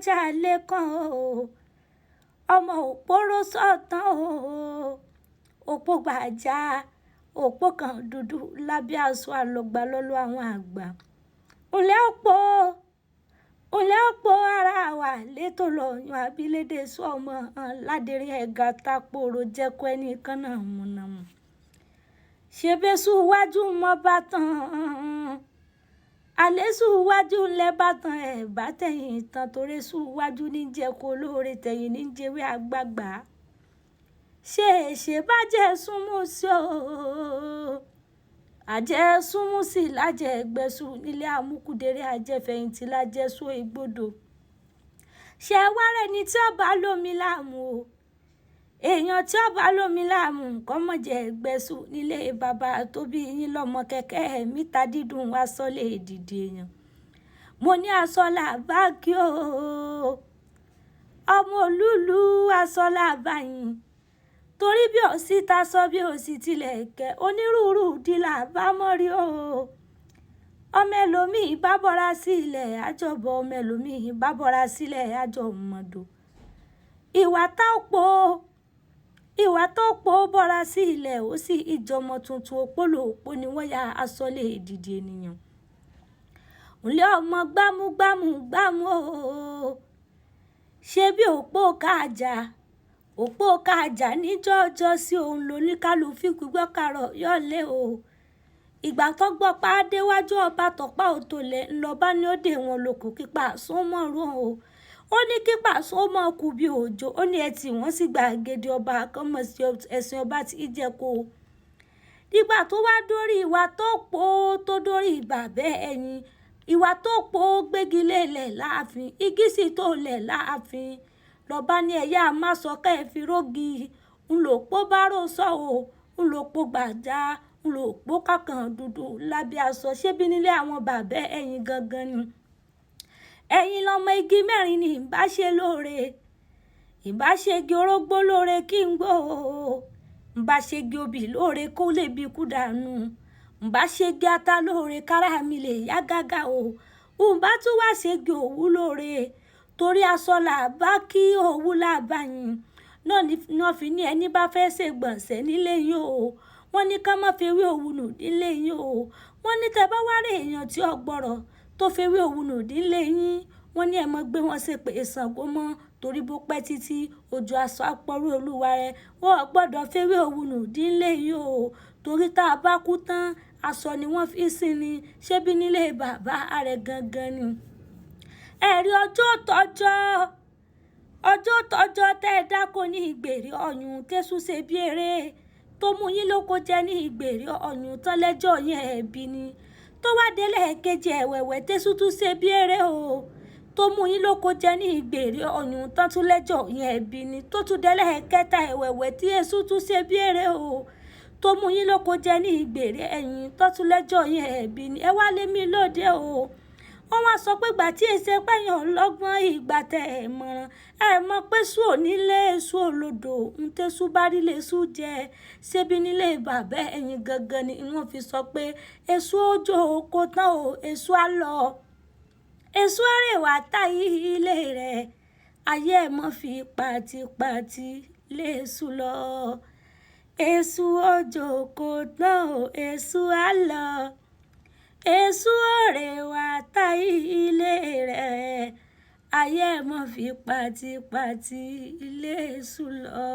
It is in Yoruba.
ọjà lẹ́kàn o ọmọ òpóró sọ̀tàn o òpó gbàjà òpó kan dúdú lábẹ́ aṣọ àlọ́gbà lọ́lọ́ àwọn àgbà ǹlẹ́ òpó ara wà létò lọ́yún abilédè sọ́mọ ládèrè ẹ̀gà tápòrò jẹ́kọ́ ẹnìkan náà múnamú ṣebéṣu wájú mọ́ bá tán àlésù wájú ńlẹ̀ bá tán ẹ̀ bá tẹ̀yìn tán torí sù wájú ní jẹ́kọ́ olóore tẹ̀yìn ní jẹ́wé àgbààgbà ṣe bàjẹ́ súnmù sí o àjẹ́ súnmù sí lájẹ́ ẹgbẹ́sù nílé amúkúdéré àjẹfẹ̀yìntì lájẹ́sù ìgbòdo ṣe wárẹ̀ ní tí ọba lómi láàmú o èèyàn tí ọba lómi láàmú nǹkan mọ̀jẹ̀ ẹgbẹ́sù nílé bàbá tó bí yín lọ́mọ kẹ̀kẹ́ mítà dídùn wá sọ́lé èdìdì èèyàn mo ní asọ́là báàgì o ọmọ olúlu asọ́là báyìí torí bí ó sì ta sọ bí ó sì tilẹ̀ kẹ́ onírúurú dìlà bá mọ́rí o ọmọ ẹlòmíì bá bọ́ra sílẹ̀ àjọbọ̀ ọmọ ẹlòmíì bá bọ́ra sílẹ̀ àjọ mọ̀dò ìwà tó pọ̀ bọ́ra sílẹ̀ ó sì ìjọmọ tuntun òpólò òpó ni wọ́n ya asọ́lé ìdìdì ènìyàn ńlẹ́ ọmọ gbámú o ṣé bí òpó káàjà níjọ́jọ́ sí òun lóníkálù fígbígbọ́ kàrọ̀ yọ̀lé o ìgbà tó gbọ́ pa á déwájú ọba tọ́pá òtòlẹ̀ ńlọba ní ó dé wọn lókù kípa súnmọ́rún o ó ní kípa súnmọ́ kù bí òjò ó ní ẹtì wọ́n sì gbàgede ọba àkọ́mọ̀ sí ẹ̀sìn ọba tí í jẹ́ kó o nígbà tó wá dórí ìwà tó pọ̀ tó dórí bàbá ẹ̀yìn ìwà tó pọ̀ gbégi lélẹ̀ láàfin igi sì tó lẹ̀ láàfin lọ́ba ní ẹ̀yà àmásọ̀kẹ́ ẹ̀ fi rógi ńlòpó bá rò sọ o ńlòpó gbàjà ńlòpó kàkàn dúdú lábẹ́ aṣọ ṣébí nílé àwọn bàbá ẹ̀yìn gangan ni ẹ̀yìn lọ́mọ igi mẹ́rin ni ìbá ṣe lóore ìbá ṣegi orógbó lóore kí n gbó o ìbá ṣegi obì lóore kó lè bí kú dànù ìbá ṣegi ata lóore kára mi lè yá gágá o ìbá tún wá ṣegi òwú lóore torí aṣọ làbá kí òwú làbá yín náà fi ní ẹni bá fẹ́ ṣe gbọ̀nsẹ̀ nílé yín o wọ́n ní ká má fi ewé òwú nù nílé yín o wọ́n ní tẹ́ bá wá rí èèyàn tí ọgbọ́rọ̀ tó fi ewé òwú nù nílé yín wọ́n ní ẹ mọ́ gbé wọn ṣe pé Ṣàngó mọ́ torí bó pẹ́ títí ojú aṣọ àpọ̀rú olúwa rẹ̀ wọ́n gbọ́dọ̀ fi ewé òwú nù nílé yín o torí tá a bá kú tán aṣọ ni wọ́n fi sin ni ṣébí nílé bàbá rẹ̀ gangan ni ẹ̀rí ọjọ́ tọ́jọ́ tẹ́ ẹ dákò ní ìgbèrè ọ̀yún tẹ́sù ṣe bí eré tó mú yín lóko jẹ́ ní ìgbèrè ọ̀yún tán lẹ́jọ́ yẹn ẹ̀bí ni tó wá délé kejì ẹ̀wẹ̀wẹ̀ tẹ́sù tún ṣe bí eré o tó mú yín lóko jẹ́ ní ìgbèrè ọ̀yún tán tún lẹ́jọ́ yẹn ẹ̀bí ni tó tún délé kẹta ẹ̀wẹ̀wẹ̀ tí èṣù tún ṣe bí eré o tó mú yín lóko jẹ́ ní ìgbèrè ẹ̀yìn tó tún lẹ́jọ́ yẹn ẹ̀bí ni ẹ wá lé mi lóde o wọ́n wá sọ pé ìgbà tí èsè pẹ̀yàn lọ́gbọ́n ìgbà tẹ̀ ẹ̀ mọ̀ràn ẹ̀ mọ̀ pé sùn ò nílé èso olódò ń tẹ́sù bá rí lè sùn jẹ ṣébi nílé bàbá ẹ̀yìn gangan ni wọ́n fi sọ pé èso òjò kò tán o èso á lọ èso àrèwà táyé ilé rẹ̀ ayé ẹ̀ mọ̀ fi pàtìpàtì lè sùn lọ èso òjò kò tán o èso á lọ èso àrèwà táyé ilé rẹ̀ ayé ẹ̀ mọ̀ fi pàtìpàtì lè sùn lọ.